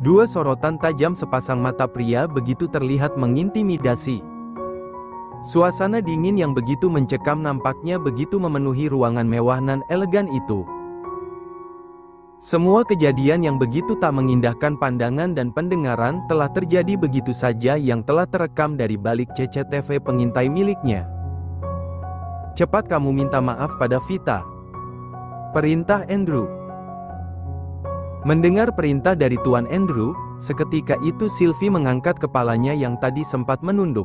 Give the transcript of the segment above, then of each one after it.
Dua sorotan tajam sepasang mata pria begitu terlihat mengintimidasi. Suasana dingin yang begitu mencekam nampaknya begitu memenuhi ruangan mewah nan elegan itu. Semua kejadian yang begitu tak mengindahkan pandangan dan pendengaran telah terjadi begitu saja yang telah terekam dari balik CCTV pengintai miliknya. Cepat kamu minta maaf pada Vita. Perintah Andrew. Mendengar perintah dari Tuan Andrew, seketika itu Sylvie mengangkat kepalanya yang tadi sempat menunduk.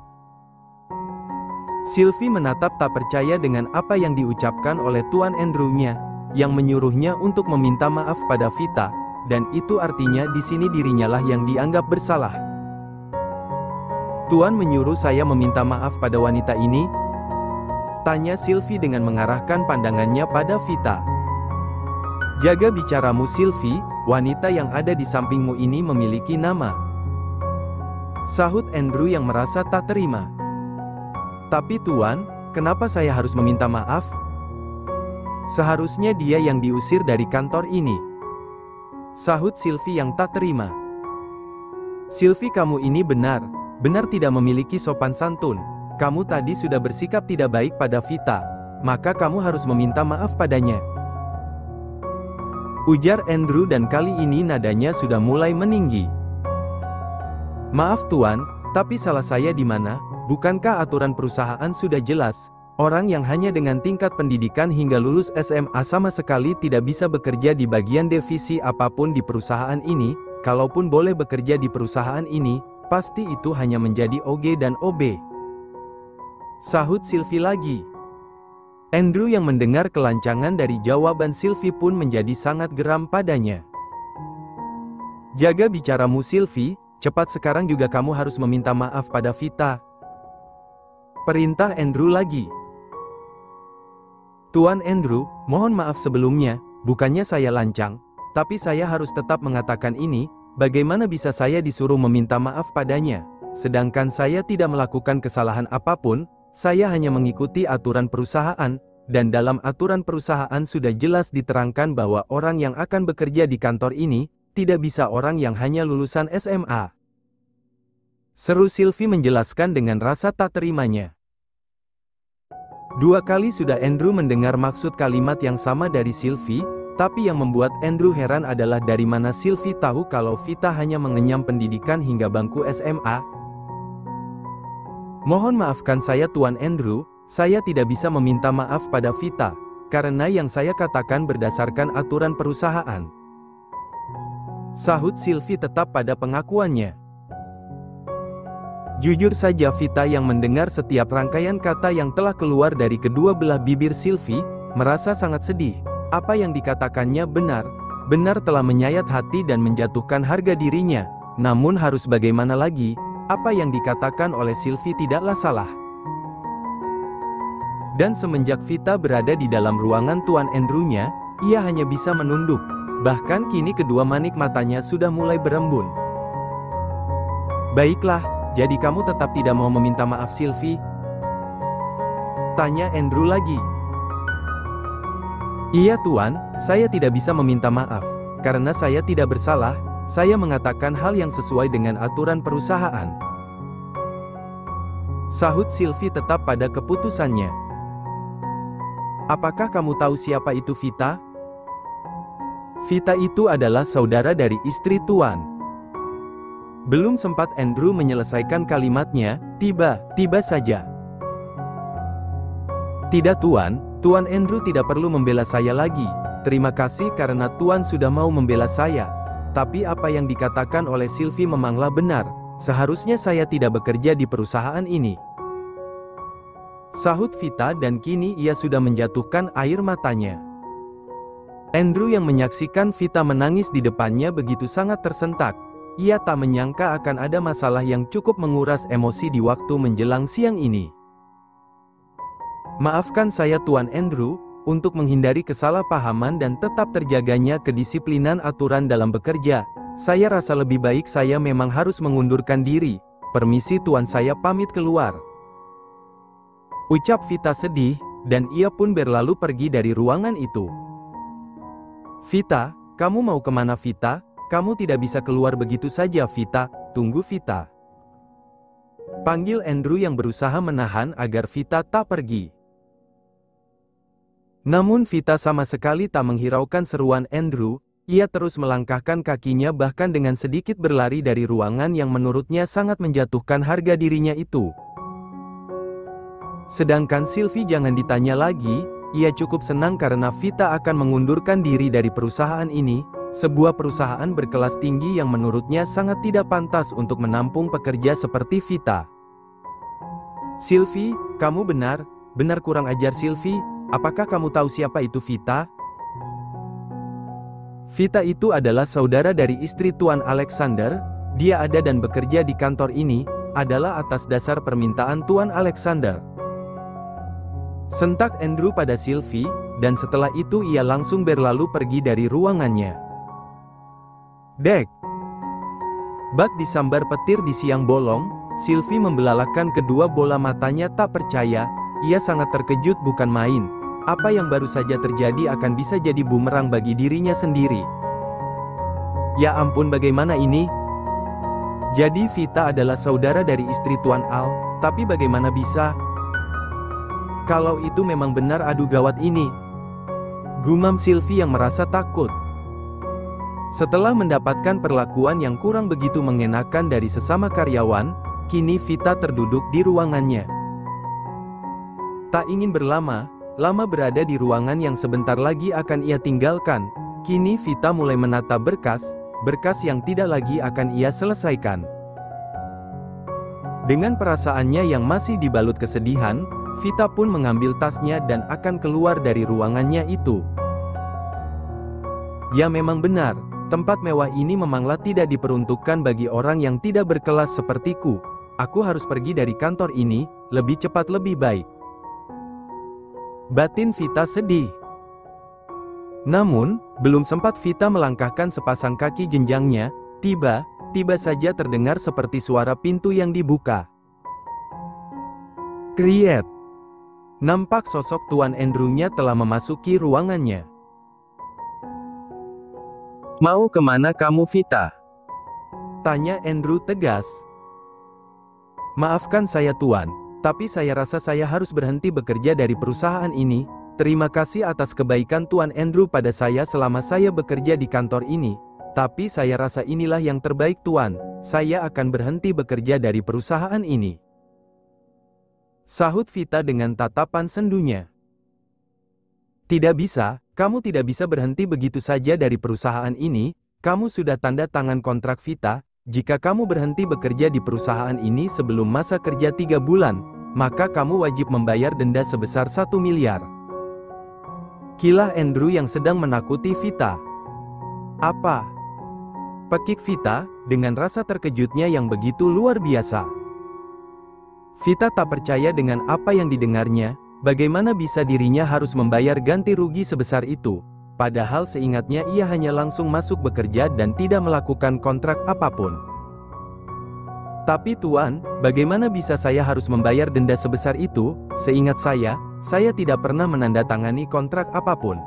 Sylvie menatap tak percaya dengan apa yang diucapkan oleh Tuan Andrew-nya, yang menyuruhnya untuk meminta maaf pada Vita, dan itu artinya di sini dirinya lah yang dianggap bersalah. Tuan menyuruh saya meminta maaf pada wanita ini? Tanya Sylvie dengan mengarahkan pandangannya pada Vita. Jaga bicaramu Sylvie, wanita yang ada di sampingmu ini memiliki nama. Sahut Andrew yang merasa tak terima. Tapi Tuan, kenapa saya harus meminta maaf? Seharusnya dia yang diusir dari kantor ini. Sahut Sylvie yang tak terima. Sylvie, kamu ini benar tidak memiliki sopan santun. Kamu tadi sudah bersikap tidak baik pada Vita, maka kamu harus meminta maaf padanya. Ujar Andrew dan kali ini nadanya sudah mulai meninggi. Maaf Tuan, tapi salah saya di mana? Bukankah aturan perusahaan sudah jelas? Orang yang hanya dengan tingkat pendidikan hingga lulus SMA sama sekali tidak bisa bekerja di bagian divisi apapun di perusahaan ini. Kalaupun boleh bekerja di perusahaan ini, pasti itu hanya menjadi OG dan OB. Sahut Sylvie lagi. Andrew yang mendengar kelancangan dari jawaban Sylvie pun menjadi sangat geram padanya. Jaga bicaramu Sylvie, cepat sekarang juga kamu harus meminta maaf pada Vita. Perintah Andrew lagi. Tuan Andrew, mohon maaf sebelumnya, bukannya saya lancang, tapi saya harus tetap mengatakan ini, bagaimana bisa saya disuruh meminta maaf padanya, sedangkan saya tidak melakukan kesalahan apapun. Saya hanya mengikuti aturan perusahaan, dan dalam aturan perusahaan sudah jelas diterangkan bahwa orang yang akan bekerja di kantor ini, tidak bisa orang yang hanya lulusan SMA. Seru Sylvie menjelaskan dengan rasa tak terimanya. Dua kali sudah Andrew mendengar maksud kalimat yang sama dari Sylvie, tapi yang membuat Andrew heran adalah dari mana Sylvie tahu kalau Vita hanya mengenyam pendidikan hingga bangku SMA. Mohon maafkan saya Tuan Andrew, saya tidak bisa meminta maaf pada Vita, karena yang saya katakan berdasarkan aturan perusahaan. Sahut Sylvie tetap pada pengakuannya. Jujur saja Vita yang mendengar setiap rangkaian kata yang telah keluar dari kedua belah bibir Sylvie, merasa sangat sedih. Apa yang dikatakannya benar telah menyayat hati dan menjatuhkan harga dirinya, namun harus bagaimana lagi? Apa yang dikatakan oleh Sylvie tidaklah salah. Dan semenjak Vita berada di dalam ruangan Tuan Andrew-nya, ia hanya bisa menunduk. Bahkan kini kedua manik matanya sudah mulai berembun. Baiklah, jadi kamu tetap tidak mau meminta maaf Sylvie? Tanya Andrew lagi. Iya Tuan, saya tidak bisa meminta maaf, karena saya tidak bersalah. Saya mengatakan hal yang sesuai dengan aturan perusahaan. Sahut Sylvie tetap pada keputusannya. Apakah kamu tahu siapa itu Vita? Vita itu adalah saudara dari istri Tuan. Belum sempat Andrew menyelesaikan kalimatnya, tiba saja. Tidak Tuan, Tuan Andrew tidak perlu membela saya lagi. Terima kasih karena Tuan sudah mau membela saya. Tapi apa yang dikatakan oleh Sylvie memanglah benar, seharusnya saya tidak bekerja di perusahaan ini. Sahut Vita dan kini ia sudah menjatuhkan air matanya. Andrew yang menyaksikan Vita menangis di depannya begitu sangat tersentak. Ia tak menyangka akan ada masalah yang cukup menguras emosi di waktu menjelang siang ini. Maafkan saya Tuan Andrew, untuk menghindari kesalahpahaman dan tetap terjaganya kedisiplinan aturan dalam bekerja, saya rasa lebih baik saya memang harus mengundurkan diri. Permisi Tuan, saya pamit keluar. Ucap Vita sedih, dan ia pun berlalu pergi dari ruangan itu. Vita, kamu mau kemana Vita? Kamu tidak bisa keluar begitu saja, Vita. Tunggu, Vita. Panggil Andrew yang berusaha menahan agar Vita tak pergi. Namun Vita sama sekali tak menghiraukan seruan Andrew. Ia terus melangkahkan kakinya bahkan dengan sedikit berlari dari ruangan yang menurutnya sangat menjatuhkan harga dirinya itu. Sedangkan Sylvie jangan ditanya lagi, ia cukup senang karena Vita akan mengundurkan diri dari perusahaan ini, sebuah perusahaan berkelas tinggi yang menurutnya sangat tidak pantas untuk menampung pekerja seperti Vita. Sylvie, kamu benar kurang ajar Sylvie, apakah kamu tahu siapa itu Vita? Vita itu adalah saudara dari istri Tuan Alexander, dia ada dan bekerja di kantor ini, adalah atas dasar permintaan Tuan Alexander. Sentak Andrew pada Sylvie, dan setelah itu ia langsung berlalu pergi dari ruangannya. Dek! Bak disambar petir di siang bolong, Sylvie membelalakan kedua bola matanya tak percaya, ia sangat terkejut bukan main. Apa yang baru saja terjadi akan bisa jadi bumerang bagi dirinya sendiri. Ya ampun, bagaimana ini? Jadi Vita adalah saudara dari istri Tuan Al, tapi bagaimana bisa? Kalau itu memang benar, aduh gawat ini. Gumam Sylvie yang merasa takut. Setelah mendapatkan perlakuan yang kurang begitu mengenakan dari sesama karyawan, kini Vita terduduk di ruangannya. Tak ingin berlama berada di ruangan yang sebentar lagi akan ia tinggalkan, kini Vita mulai menata berkas yang tidak lagi akan ia selesaikan. Dengan perasaannya yang masih dibalut kesedihan, Vita pun mengambil tasnya dan akan keluar dari ruangannya itu. Ya memang benar, tempat mewah ini memanglah tidak diperuntukkan bagi orang yang tidak berkelas sepertiku. Aku harus pergi dari kantor ini, lebih cepat lebih baik. Batin Vita sedih. Namun, belum sempat Vita melangkahkan sepasang kaki jenjangnya, tiba saja terdengar seperti suara pintu yang dibuka. Kriet. Nampak sosok Tuan Andrew-nya telah memasuki ruangannya. Mau kemana kamu, Vita? Tanya Andrew tegas. Maafkan saya Tuan, tapi saya rasa saya harus berhenti bekerja dari perusahaan ini. Terima kasih atas kebaikan Tuan Andrew pada saya selama saya bekerja di kantor ini. Tapi saya rasa inilah yang terbaik Tuan, saya akan berhenti bekerja dari perusahaan ini. Sahut Vita dengan tatapan sendunya. Tidak bisa, kamu tidak bisa berhenti begitu saja dari perusahaan ini, kamu sudah tanda tangan kontrak Vita. Jika kamu berhenti bekerja di perusahaan ini sebelum masa kerja 3 bulan, maka kamu wajib membayar denda sebesar 1 miliar. Kilah Andrew yang sedang menakuti Vita. Apa? Pekik Vita, dengan rasa terkejutnya yang begitu luar biasa. Vita tak percaya dengan apa yang didengarnya, bagaimana bisa dirinya harus membayar ganti rugi sebesar itu. Padahal seingatnya ia hanya langsung masuk bekerja dan tidak melakukan kontrak apapun. Tapi Tuan, bagaimana bisa saya harus membayar denda sebesar itu? Seingat saya tidak pernah menandatangani kontrak apapun.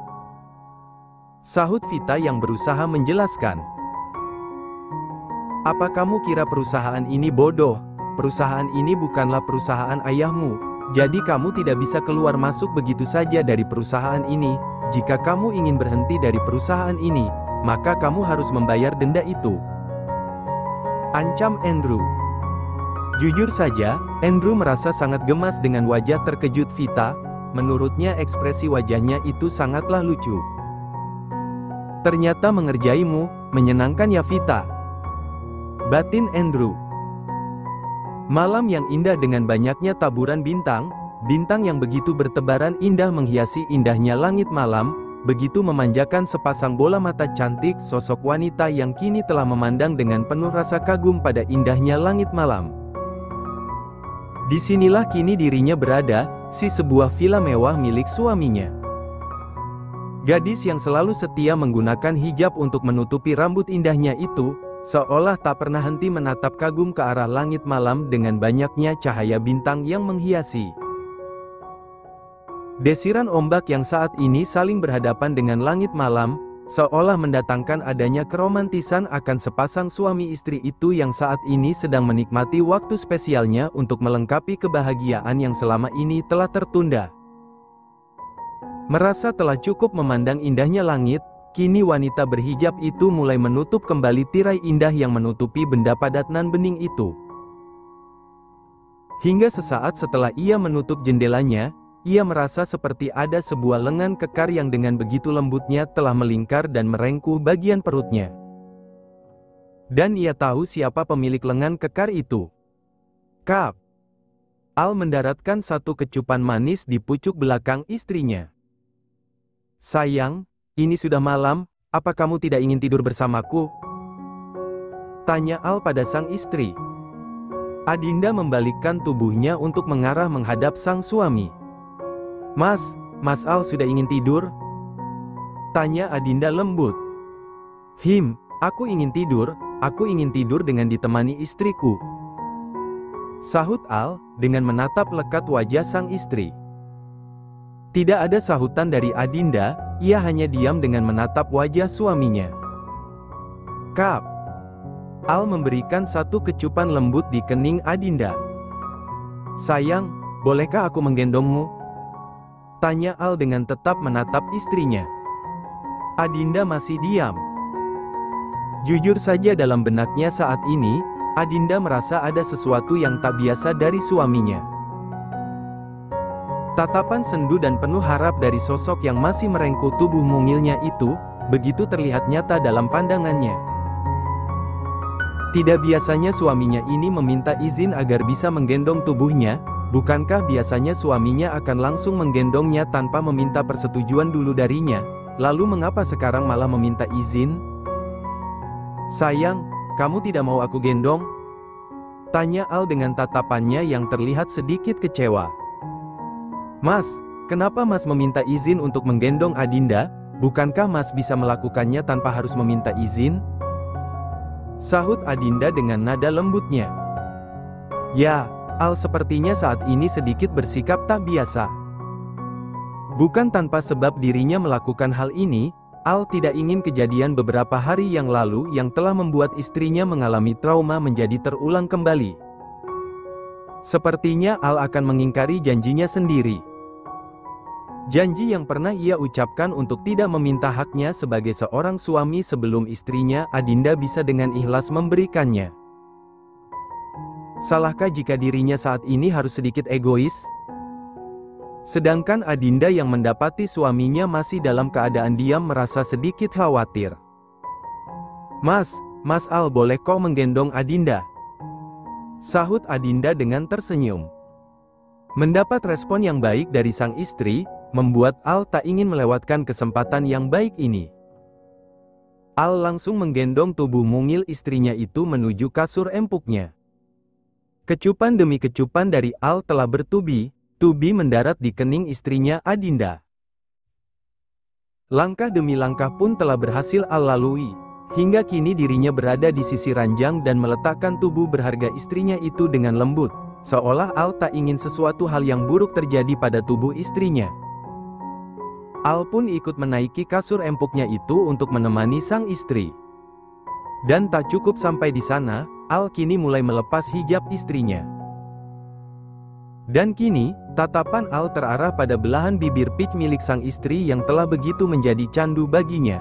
Sahut Vita yang berusaha menjelaskan. Apa kamu kira perusahaan ini bodoh? Perusahaan ini bukanlah perusahaan ayahmu, jadi kamu tidak bisa keluar masuk begitu saja dari perusahaan ini. Jika kamu ingin berhenti dari perusahaan ini, maka kamu harus membayar denda itu. Ancam Andrew. Jujur saja, Andrew merasa sangat gemas dengan wajah terkejut Vita, menurutnya ekspresi wajahnya itu sangatlah lucu. Ternyata mengerjaimu, menyenangkan ya Vita? Batin Andrew. Malam yang indah dengan banyaknya taburan bintang yang begitu bertebaran indah menghiasi indahnya langit malam, begitu memanjakan sepasang bola mata cantik sosok wanita yang kini telah memandang dengan penuh rasa kagum pada indahnya langit malam. Disinilah kini dirinya berada, si sebuah villa mewah milik suaminya. Gadis yang selalu setia menggunakan hijab untuk menutupi rambut indahnya itu, seolah tak pernah henti menatap kagum ke arah langit malam dengan banyaknya cahaya bintang yang menghiasi. Desiran ombak yang saat ini saling berhadapan dengan langit malam, seolah mendatangkan adanya keromantisan akan sepasang suami istri itu yang saat ini sedang menikmati waktu spesialnya untuk melengkapi kebahagiaan yang selama ini telah tertunda. Merasa telah cukup memandang indahnya langit, kini wanita berhijab itu mulai menutup kembali tirai indah yang menutupi benda padat nan bening itu. Hingga sesaat setelah ia menutup jendelanya, ia merasa seperti ada sebuah lengan kekar yang dengan begitu lembutnya telah melingkar dan merengkuh bagian perutnya. Dan ia tahu siapa pemilik lengan kekar itu. Kap. Al mendaratkan satu kecupan manis di pucuk belakang istrinya. Sayang, ini sudah malam, apa kamu tidak ingin tidur bersamaku? Tanya Al pada sang istri. Adinda membalikkan tubuhnya untuk mengarah menghadap sang suami. Mas Al sudah ingin tidur? Tanya Adinda lembut. Aku ingin tidur dengan ditemani istriku. Sahut Al, dengan menatap lekat wajah sang istri. Tidak ada sahutan dari Adinda, ia hanya diam dengan menatap wajah suaminya. Kap. Al memberikan satu kecupan lembut di kening Adinda. Sayang, bolehkah aku menggendongmu? Tanya Al dengan tetap menatap istrinya. Adinda masih diam. Jujur saja dalam benaknya saat ini, Adinda merasa ada sesuatu yang tak biasa dari suaminya. Tatapan sendu dan penuh harap dari sosok yang masih merengkuh tubuh mungilnya itu, begitu terlihat nyata dalam pandangannya. Tidak biasanya suaminya ini meminta izin agar bisa menggendong tubuhnya, bukankah biasanya suaminya akan langsung menggendongnya tanpa meminta persetujuan dulu darinya, lalu mengapa sekarang malah meminta izin? Sayang, kamu tidak mau aku gendong? Tanya Al dengan tatapannya yang terlihat sedikit kecewa. Mas, kenapa Mas meminta izin untuk menggendong Adinda? Bukankah Mas bisa melakukannya tanpa harus meminta izin? Sahut Adinda dengan nada lembutnya. Ya, Al sepertinya saat ini sedikit bersikap tak biasa. Bukan tanpa sebab dirinya melakukan hal ini, Al tidak ingin kejadian beberapa hari yang lalu yang telah membuat istrinya mengalami trauma menjadi terulang kembali. Sepertinya Al akan mengingkari janjinya sendiri. Janji yang pernah ia ucapkan untuk tidak meminta haknya sebagai seorang suami sebelum istrinya Adinda bisa dengan ikhlas memberikannya. Salahkah jika dirinya saat ini harus sedikit egois? Sedangkan Adinda yang mendapati suaminya masih dalam keadaan diam merasa sedikit khawatir. Mas Al boleh kok menggendong Adinda? Sahut Adinda dengan tersenyum. Mendapat respon yang baik dari sang istri, membuat Al tak ingin melewatkan kesempatan yang baik ini. Al langsung menggendong tubuh mungil istrinya itu menuju kasur empuknya. Kecupan demi kecupan dari Al telah bertubi-tubi mendarat di kening istrinya Adinda. Langkah demi langkah pun telah berhasil Al lalui, hingga kini dirinya berada di sisi ranjang dan meletakkan tubuh berharga istrinya itu dengan lembut, seolah Al tak ingin sesuatu hal yang buruk terjadi pada tubuh istrinya. Al pun ikut menaiki kasur empuknya itu untuk menemani sang istri. Dan tak cukup sampai di sana, Al kini mulai melepas hijab istrinya. Dan kini, tatapan Al terarah pada belahan bibir pik milik sang istri yang telah begitu menjadi candu baginya.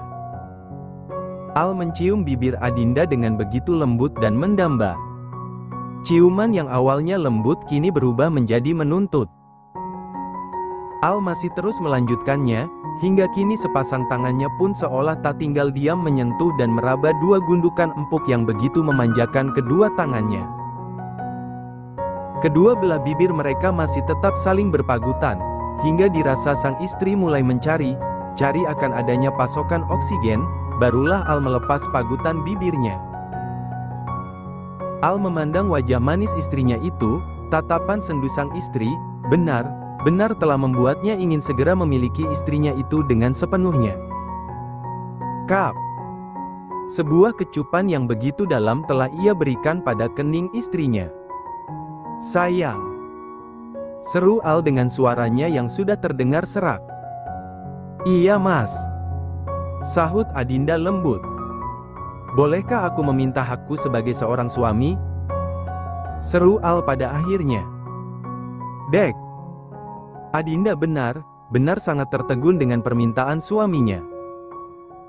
Al mencium bibir Adinda dengan begitu lembut dan mendamba. Ciuman yang awalnya lembut kini berubah menjadi menuntut. Al masih terus melanjutkannya, hingga kini sepasang tangannya pun seolah tak tinggal diam menyentuh dan meraba dua gundukan empuk yang begitu memanjakan kedua tangannya. Kedua belah bibir mereka masih tetap saling berpagutan, hingga dirasa sang istri mulai mencari akan adanya pasokan oksigen, barulah Al melepas pagutan bibirnya. Al memandang wajah manis istrinya itu, tatapan sendu sang istri, benar telah membuatnya ingin segera memiliki istrinya itu dengan sepenuhnya. Kap. Sebuah kecupan yang begitu dalam telah ia berikan pada kening istrinya. Sayang. Seru Al dengan suaranya yang sudah terdengar serak. Iya mas. Sahut Adinda lembut. Bolehkah aku meminta hakku sebagai seorang suami? Seru Al pada akhirnya. Dek. Adinda benar sangat tertegun dengan permintaan suaminya.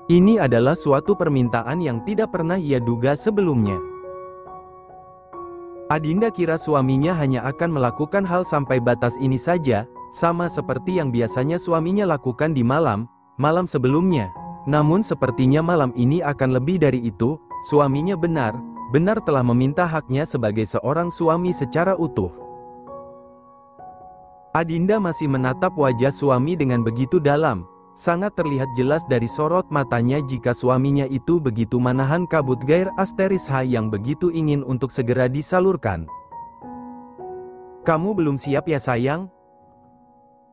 Ini adalah suatu permintaan yang tidak pernah ia duga sebelumnya. Adinda kira suaminya hanya akan melakukan hal sampai batas ini saja, sama seperti yang biasanya suaminya lakukan di malam sebelumnya. Namun sepertinya malam ini akan lebih dari itu, suaminya benar telah meminta haknya sebagai seorang suami secara utuh. Adinda masih menatap wajah suami dengan begitu dalam. Sangat terlihat jelas dari sorot matanya jika suaminya itu begitu menahan kabut gair asteris H yang begitu ingin untuk segera disalurkan. Kamu belum siap ya sayang?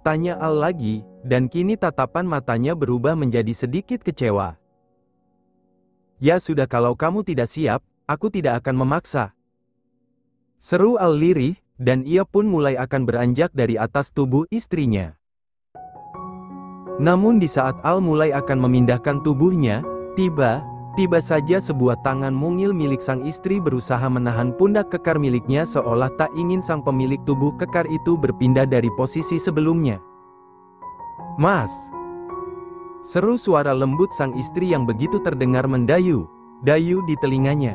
Tanya Al lagi, dan kini tatapan matanya berubah menjadi sedikit kecewa. Ya sudah, kalau kamu tidak siap, aku tidak akan memaksa. Seru Al lirih, dan ia pun mulai akan beranjak dari atas tubuh istrinya. Namun di saat Al mulai akan memindahkan tubuhnya, tiba saja sebuah tangan mungil milik sang istri berusaha menahan pundak kekar miliknya seolah tak ingin sang pemilik tubuh kekar itu berpindah dari posisi sebelumnya. Mas! Seru suara lembut sang istri yang begitu terdengar mendayu di telinganya.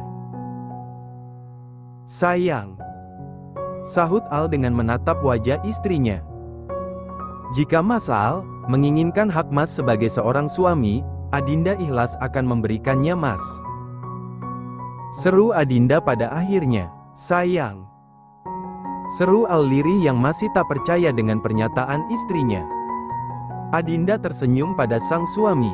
Sayang! Sahut Al dengan menatap wajah istrinya. Jika Mas Al menginginkan hak Mas sebagai seorang suami, Adinda ikhlas akan memberikannya Mas. Seru Adinda pada akhirnya. Sayang. Seru Al lirih yang masih tak percaya dengan pernyataan istrinya. Adinda tersenyum pada sang suami.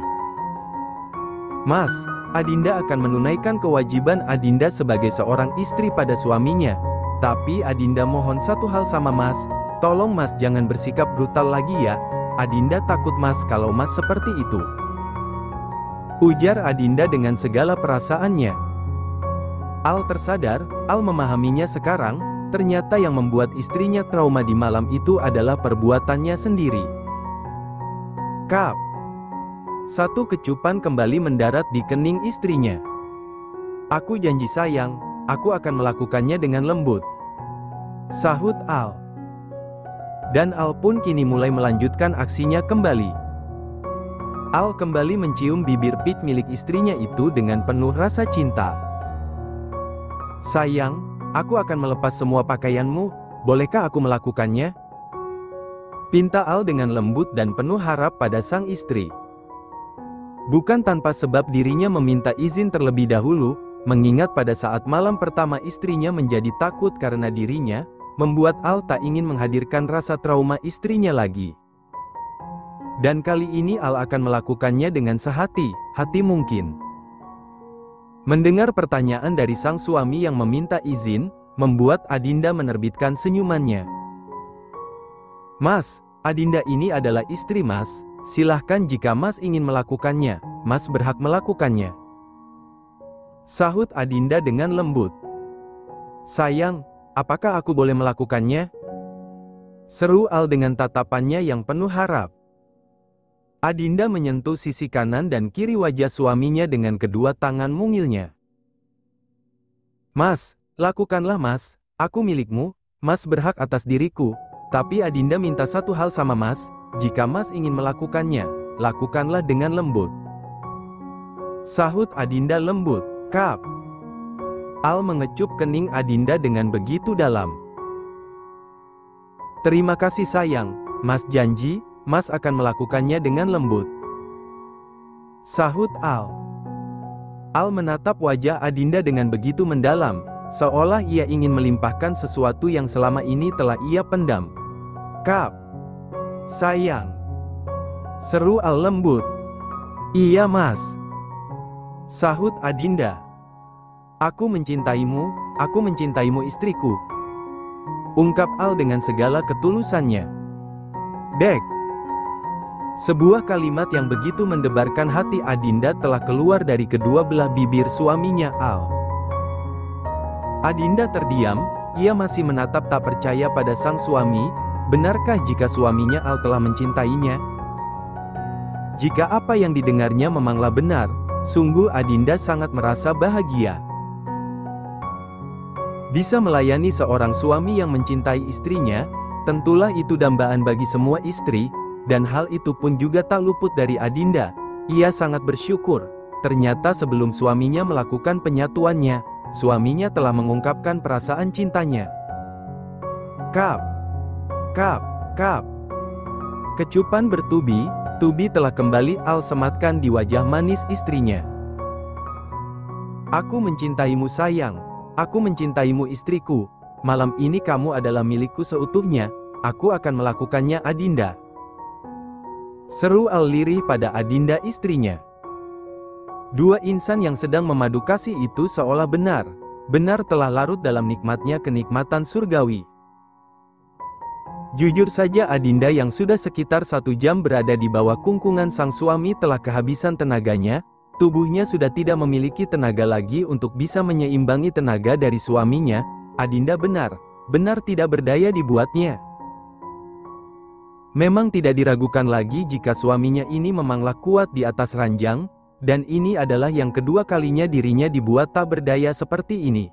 Mas, Adinda akan menunaikan kewajiban Adinda sebagai seorang istri pada suaminya. Tapi Adinda mohon satu hal sama Mas, tolong Mas jangan bersikap brutal lagi ya. Adinda takut Mas kalau Mas seperti itu. Ujar Adinda dengan segala perasaannya. Al tersadar, Al memahaminya sekarang, ternyata yang membuat istrinya trauma di malam itu adalah perbuatannya sendiri. Kap. Satu kecupan kembali mendarat di kening istrinya. Aku janji sayang, aku akan melakukannya dengan lembut. Sahut Al. Dan Al pun kini mulai melanjutkan aksinya kembali. Al kembali mencium bibir Peach milik istrinya itu dengan penuh rasa cinta. Sayang, aku akan melepas semua pakaianmu, bolehkah aku melakukannya? Pinta Al dengan lembut dan penuh harap pada sang istri. Bukan tanpa sebab dirinya meminta izin terlebih dahulu, mengingat pada saat malam pertama istrinya menjadi takut karena dirinya, membuat Al tak ingin menghadirkan rasa trauma istrinya lagi. Dan kali ini Al akan melakukannya dengan sehati-hati mungkin. Mendengar pertanyaan dari sang suami yang meminta izin, membuat Adinda menerbitkan senyumannya. Mas, Adinda ini adalah istri Mas, silahkan jika Mas ingin melakukannya, Mas berhak melakukannya. Sahut Adinda dengan lembut. Sayang, apakah aku boleh melakukannya? Seru Al dengan tatapannya yang penuh harap. Adinda menyentuh sisi kanan dan kiri wajah suaminya dengan kedua tangan mungilnya. Mas, lakukanlah Mas, aku milikmu, Mas berhak atas diriku, tapi Adinda minta satu hal sama Mas, jika Mas ingin melakukannya, lakukanlah dengan lembut. Sahut Adinda lembut. Kap. Al mengecup kening Adinda dengan begitu dalam. Terima kasih sayang, Mas janji, Mas akan melakukannya dengan lembut. Sahut Al. Al menatap wajah Adinda dengan begitu mendalam, seolah ia ingin melimpahkan sesuatu yang selama ini telah ia pendam. Kap. Sayang. Seru Al lembut. Iya Mas. Sahut Adinda. Aku mencintaimu istriku. Ungkap Al dengan segala ketulusannya. Dek. Sebuah kalimat yang begitu mendebarkan hati Adinda telah keluar dari kedua belah bibir suaminya Al. Adinda terdiam, ia masih menatap tak percaya pada sang suami, benarkah jika suaminya Al telah mencintainya? Jika apa yang didengarnya memanglah benar, sungguh Adinda sangat merasa bahagia. Bisa melayani seorang suami yang mencintai istrinya, tentulah itu dambaan bagi semua istri, dan hal itu pun juga tak luput dari Adinda. Ia sangat bersyukur, ternyata sebelum suaminya melakukan penyatuannya, suaminya telah mengungkapkan perasaan cintanya. Kap, kap, kap. Kecupan bertubi, tubi telah kembali Al sematkan di wajah manis istrinya. Aku mencintaimu sayang, aku mencintaimu istriku, malam ini kamu adalah milikku seutuhnya, aku akan melakukannya Adinda. Seru Al lirih pada Adinda istrinya. Dua insan yang sedang memadu kasih itu seolah benar telah larut dalam nikmatnya kenikmatan surgawi. Jujur saja Adinda yang sudah sekitar 1 jam berada di bawah kungkungan sang suami telah kehabisan tenaganya, tubuhnya sudah tidak memiliki tenaga lagi untuk bisa menyeimbangi tenaga dari suaminya. Adinda benar tidak berdaya dibuatnya. Memang tidak diragukan lagi jika suaminya ini memanglah kuat di atas ranjang, dan ini adalah yang kedua kalinya dirinya dibuat tak berdaya seperti ini.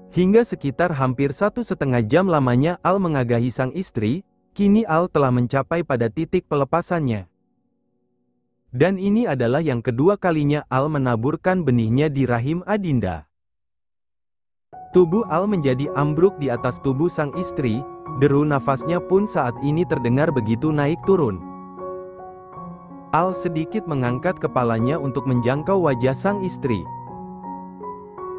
Hingga sekitar hampir 1,5 jam lamanya Al mengagahi sang istri, kini Al telah mencapai pada titik pelepasannya. Dan ini adalah yang kedua kalinya Al menaburkan benihnya di rahim Adinda. Tubuh Al menjadi ambruk di atas tubuh sang istri, deru nafasnya pun saat ini terdengar begitu naik turun. Al sedikit mengangkat kepalanya untuk menjangkau wajah sang istri.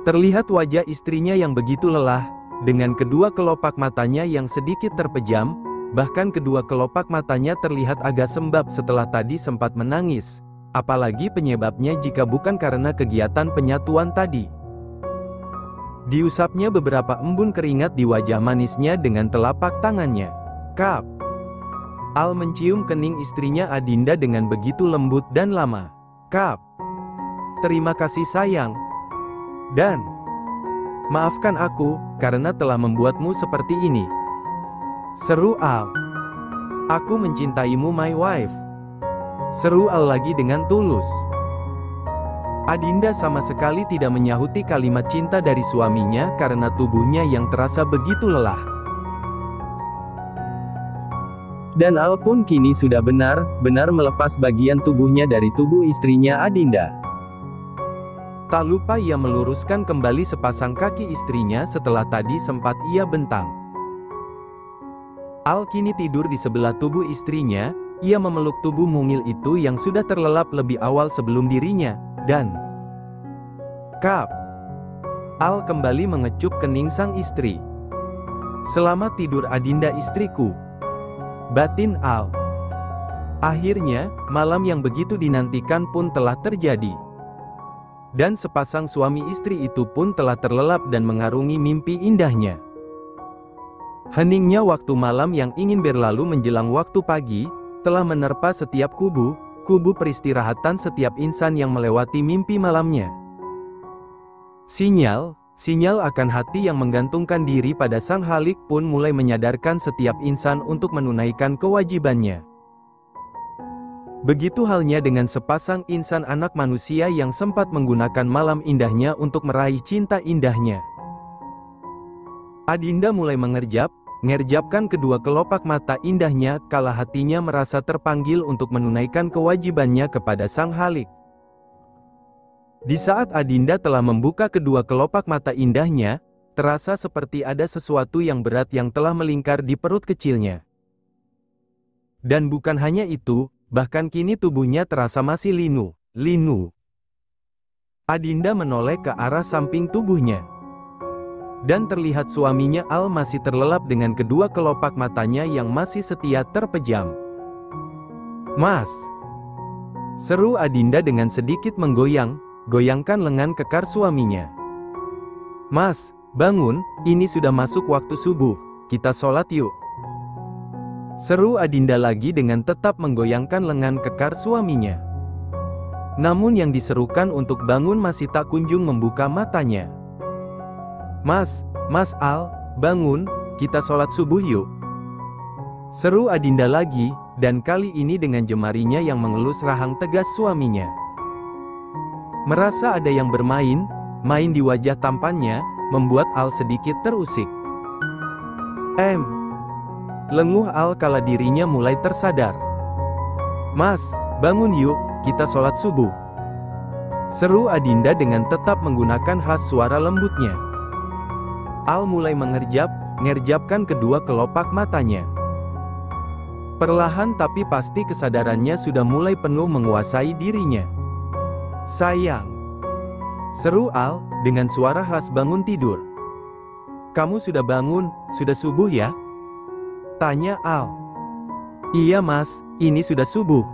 Terlihat wajah istrinya yang begitu lelah, dengan kedua kelopak matanya yang sedikit terpejam, bahkan kedua kelopak matanya terlihat agak sembab setelah tadi sempat menangis, apalagi penyebabnya jika bukan karena kegiatan penyatuan tadi. Diusapnya beberapa embun keringat di wajah manisnya dengan telapak tangannya. Kap. Al mencium kening istrinya Adinda dengan begitu lembut dan lama. Kap. Terima kasih sayang. Dan maafkan aku, karena telah membuatmu seperti ini. Seru Al. Aku mencintaimu my wife. Seru Al lagi dengan tulus. Adinda sama sekali tidak menyahuti kalimat cinta dari suaminya karena tubuhnya yang terasa begitu lelah. Dan Al pun kini sudah benar-benar melepas bagian tubuhnya dari tubuh istrinya Adinda. Tak lupa ia meluruskan kembali sepasang kaki istrinya setelah tadi sempat ia bentang. Al kini tidur di sebelah tubuh istrinya, ia memeluk tubuh mungil itu yang sudah terlelap lebih awal sebelum dirinya, dan Kap. Al kembali mengecup kening sang istri. Selamat tidur Adinda istriku. Batin Al. Akhirnya, malam yang begitu dinantikan pun telah terjadi. Dan sepasang suami istri itu pun telah terlelap dan mengarungi mimpi indahnya. Heningnya waktu malam yang ingin berlalu menjelang waktu pagi, telah menerpa setiap kubu peristirahatan setiap insan yang melewati mimpi malamnya. Sinyal akan hati yang menggantungkan diri pada Sang Khalik pun mulai menyadarkan setiap insan untuk menunaikan kewajibannya. Begitu halnya dengan sepasang insan anak manusia yang sempat menggunakan malam indahnya untuk meraih cinta indahnya. Adinda mulai mengerjapkan kedua kelopak mata indahnya kala hatinya merasa terpanggil untuk menunaikan kewajibannya kepada Sang Khalik. Di saat Adinda telah membuka kedua kelopak mata indahnya, terasa seperti ada sesuatu yang berat yang telah melingkar di perut kecilnya. Dan bukan hanya itu, bahkan kini tubuhnya terasa masih linu. Adinda menoleh ke arah samping tubuhnya. Dan terlihat suaminya Al masih terlelap dengan kedua kelopak matanya yang masih setia terpejam. Mas! Seru Adinda dengan sedikit goyangkan lengan kekar suaminya. Mas, bangun, ini sudah masuk waktu subuh, kita sholat yuk. Seru Adinda lagi dengan tetap menggoyangkan lengan kekar suaminya. Namun yang diserukan untuk bangun masih tak kunjung membuka matanya. Mas Al, bangun, kita sholat subuh yuk. Seru Adinda lagi, dan kali ini dengan jemarinya yang mengelus rahang tegas suaminya. Merasa ada yang bermain di wajah tampannya, membuat Al sedikit terusik. Lenguh Al kala dirinya mulai tersadar. "Mas, bangun yuk, kita sholat subuh," seru Adinda dengan tetap menggunakan khas suara lembutnya. Al mulai mengerjapkan kedua kelopak matanya. Perlahan tapi pasti kesadarannya sudah mulai penuh menguasai dirinya. "Sayang," seru Al, dengan suara khas bangun tidur. "Kamu sudah bangun, sudah subuh ya?" tanya Al. "Iya mas, ini sudah subuh,"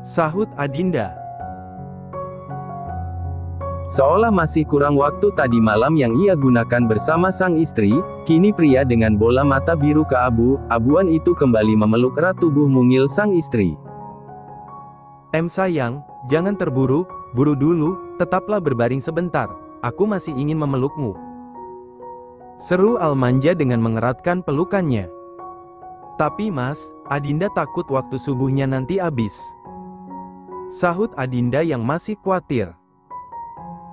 sahut Adinda. Seolah masih kurang waktu tadi malam yang ia gunakan bersama sang istri, kini pria dengan bola mata biru keabu-abuan itu kembali memeluk erat tubuh mungil sang istri. Sayang, jangan terburu dulu, tetaplah berbaring sebentar, aku masih ingin memelukmu," seru Al manja dengan mengeratkan pelukannya. "Tapi mas, Adinda takut waktu subuhnya nanti habis," sahut Adinda yang masih khawatir.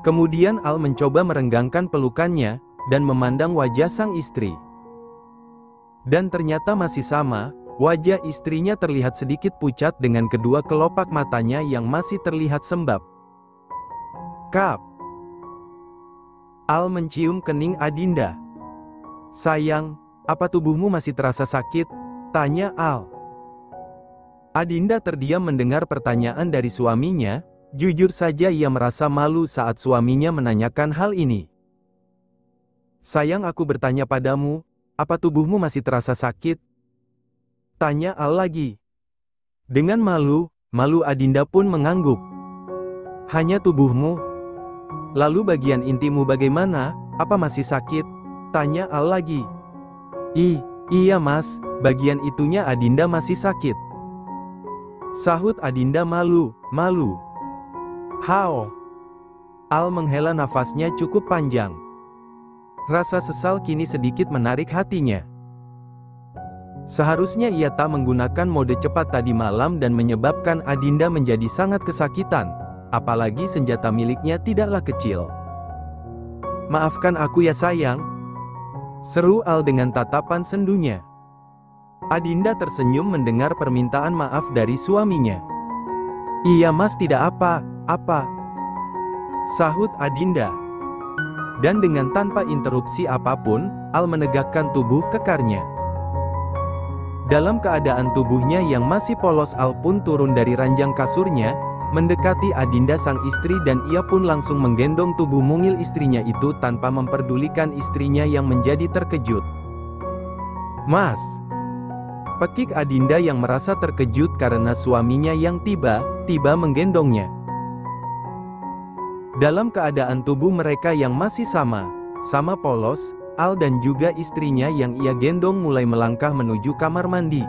Kemudian Al mencoba merenggangkan pelukannya, dan memandang wajah sang istri. Dan ternyata masih sama, wajah istrinya terlihat sedikit pucat dengan kedua kelopak matanya yang masih terlihat sembab. "Kap." Al mencium kening Adinda. "Sayang, apa tubuhmu masih terasa sakit?" tanya Al. Adinda terdiam mendengar pertanyaan dari suaminya. Jujur saja ia merasa malu saat suaminya menanyakan hal ini. "Sayang, aku bertanya padamu, apa tubuhmu masih terasa sakit?" tanya Al lagi. Dengan malu Adinda pun mengangguk. "Hanya tubuhmu? Lalu bagian intimu bagaimana, apa masih sakit?" tanya Al lagi. Iya mas, bagian itunya Adinda masih sakit," sahut Adinda malu. "Hao." Al menghela nafasnya cukup panjang. Rasa sesal kini sedikit menarik hatinya. Seharusnya ia tak menggunakan mode cepat tadi malam dan menyebabkan Adinda menjadi sangat kesakitan, apalagi senjata miliknya tidaklah kecil. "Maafkan aku ya sayang," seru Al dengan tatapan sendunya. Adinda tersenyum mendengar permintaan maaf dari suaminya. "Iya mas, tidak apa-apa," sahut Adinda. Dan dengan tanpa interupsi apapun, Al menegakkan tubuh kekarnya. Dalam keadaan tubuhnya yang masih polos, Al pun turun dari ranjang kasurnya, mendekati Adinda sang istri, dan ia pun langsung menggendong tubuh mungil istrinya itu tanpa memperdulikan istrinya yang menjadi terkejut. "Mas," pekik Adinda yang merasa terkejut karena suaminya yang tiba-tiba menggendongnya. Dalam keadaan tubuh mereka yang masih sama polos, Al dan juga istrinya yang ia gendong mulai melangkah menuju kamar mandi.